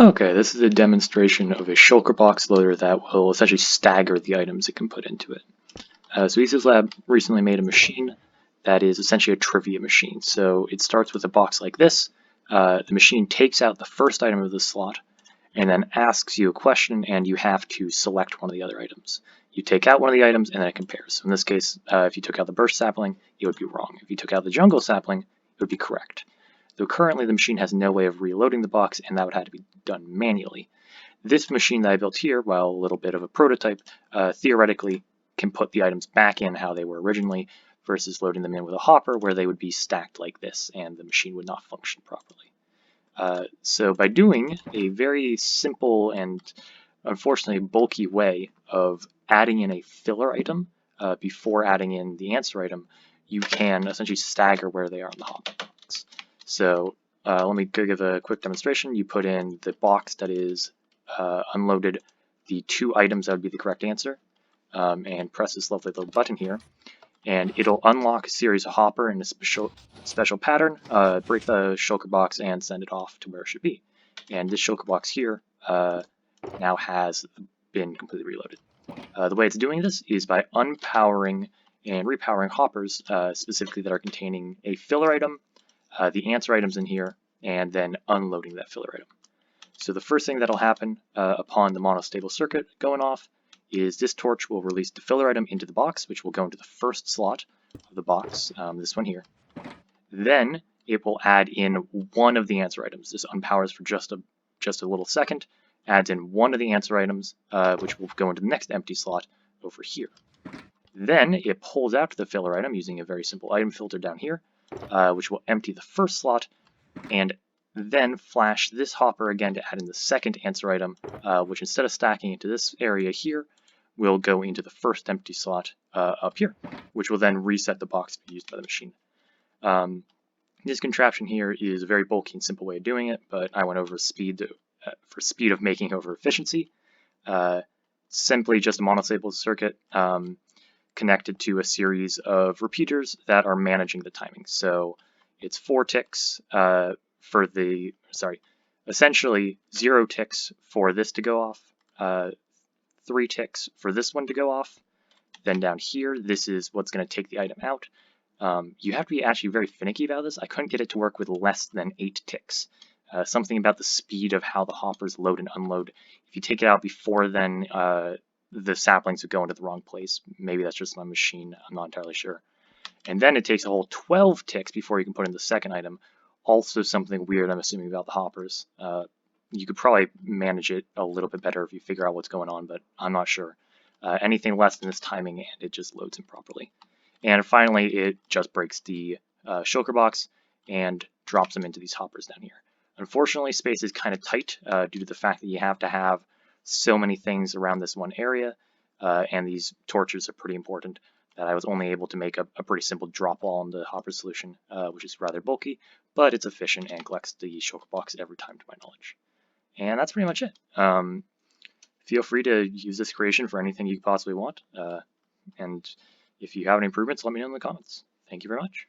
Okay, this is a demonstration of a Shulker box loader that will essentially stagger the items it can put into it. So Ethoslab recently made a machine that is essentially a trivia machine. So it starts with a box like this. The machine takes out the first item of the slot and then asks you a question, and you have to select one of the other items. You take out one of the items and then it compares. So in this case, if you took out the birch sapling, it would be wrong. If you took out the jungle sapling, it would be correct. Though currently the machine has no way of reloading the box, and that would have to be done manually. This machine that I built here, while a little bit of a prototype, theoretically can put the items back in how they were originally versus loading them in with a hopper where they would be stacked like this and the machine would not function properly. So by doing a very simple and unfortunately bulky way of adding in a filler item before adding in the answer item, you can essentially stagger where they are in the hopper box. So let me give a quick demonstration. You put in the box that is unloaded the two items that would be the correct answer, and press this lovely little button here, and it'll unlock a series of hopper in a special pattern, break the shulker box, and send it off to where it should be. And this shulker box here now has been completely reloaded. The way it's doing this is by unpowering and repowering hoppers, specifically that are containing a filler item, the answer items in here, and then unloading that filler item. So the first thing that'll happen upon the monostable circuit going off is this torch will release the filler item into the box, which will go into the first slot of the box, this one here. Then it will add in one of the answer items. This unpowers for just a little second, adds in one of the answer items, which will go into the next empty slot over here. Then it pulls out the filler item using a very simple item filter down here, which will empty the first slot, and then flash this hopper again to add in the second answer item, which instead of stacking into this area here, will go into the first empty slot up here, which will then reset the box to be used by the machine. This contraption here is a very bulky and simple way of doing it, but I went over speed for speed of making over efficiency. Simply just a monostable circuit connected to a series of repeaters that are managing the timing. So it's 4 ticks essentially 0 ticks for this to go off, 3 ticks for this one to go off. Then down here, this is what's going to take the item out. You have to be actually very finicky about this. I couldn't get it to work with less than 8 ticks. Something about the speed of how the hoppers load and unload. If you take it out before then, the saplings would go into the wrong place. Maybe that's just my machine. I'm not entirely sure. And then it takes a whole 12 ticks before you can put in the second item. Also something weird, I'm assuming, about the hoppers. You could probably manage it a little bit better if you figure out what's going on, but I'm not sure. Anything less than this timing, and it just loads improperly. And finally, it just breaks the shulker box and drops them into these hoppers down here. Unfortunately, space is kind of tight due to the fact that you have to have so many things around this one area, and these torches are pretty important, that I was only able to make a pretty simple drop wall in the hopper solution, which is rather bulky, but it's efficient and collects the shulker box every time to my knowledge. And that's pretty much it. Feel free to use this creation for anything you possibly want, and if you have any improvements, let me know in the comments. Thank you very much.